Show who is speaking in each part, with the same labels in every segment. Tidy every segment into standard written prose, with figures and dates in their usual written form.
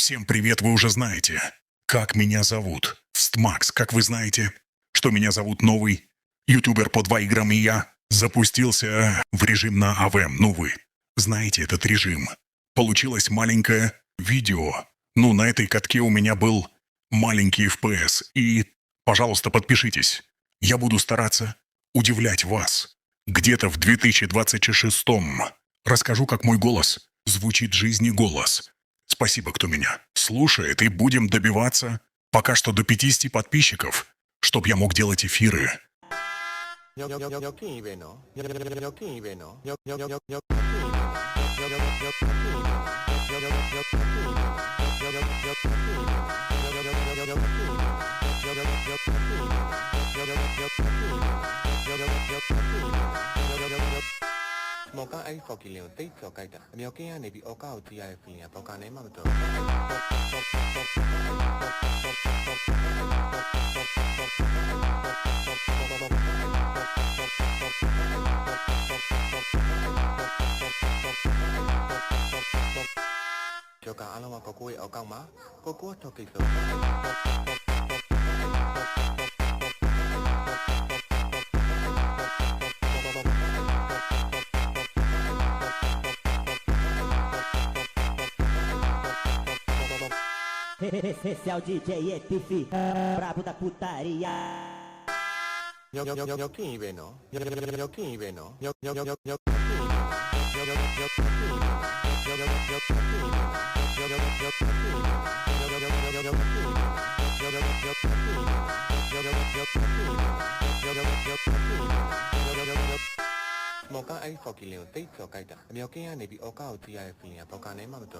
Speaker 1: Всем привет, вы уже знаете. Как меня зовут? Стмакс, как вы знаете, что меня зовут новый ютубер по 2 играм, и я запустился в режим на АВМ. Ну вы знаете этот режим. Получилось маленькое видео. Ну, на этой катке у меня был маленький FPS. И, пожалуйста, подпишитесь. Я буду стараться удивлять вас. Где-то в 2026-м расскажу, как мой голос звучит в жизни голос. Спасибо, кто меня слушает, и будем добиваться пока что до 50 подписчиков, чтобы я мог делать эфиры.
Speaker 2: Moka ai fokilin tei sokaita. Miokia ne bi oka utia e finia poka ne mato. Joka alama kokoi okama, kokua toki so.
Speaker 3: Esse é o DJ Epifi, brabo da putaria.
Speaker 2: Moka ai fokilin tei sokaita. Miokia ne bi oka utia e finia poka ne mato.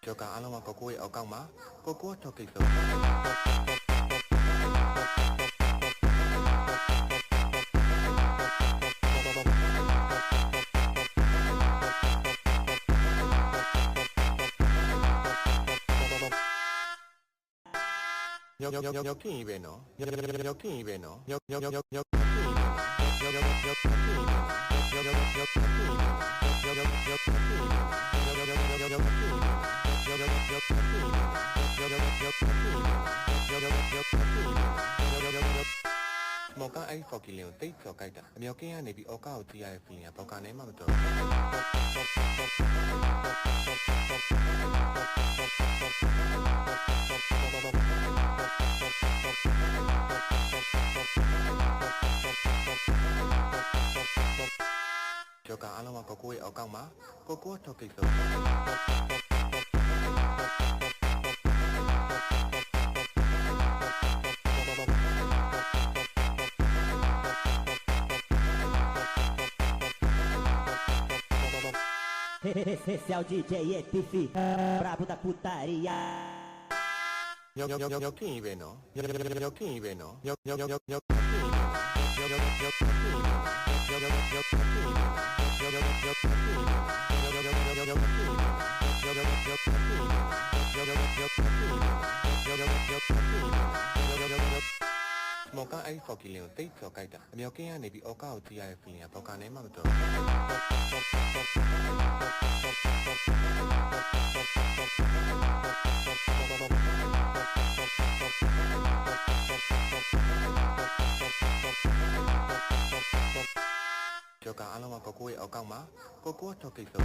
Speaker 2: Joka alama kokoi okama, kokua toki so. Moka ai fokilin tei sokaita. Miokia ne bi oka utia e finia poka ne mato. Joka alama kokoi okama, kokua toki so.
Speaker 3: Esse é o DJ Epifi, brabo da putaria.
Speaker 2: Moka ai fokilin tei sokaita. Miokia ne bi oka utia e finia poka ne mato. Joka alama kokoi okama, kokua toki so.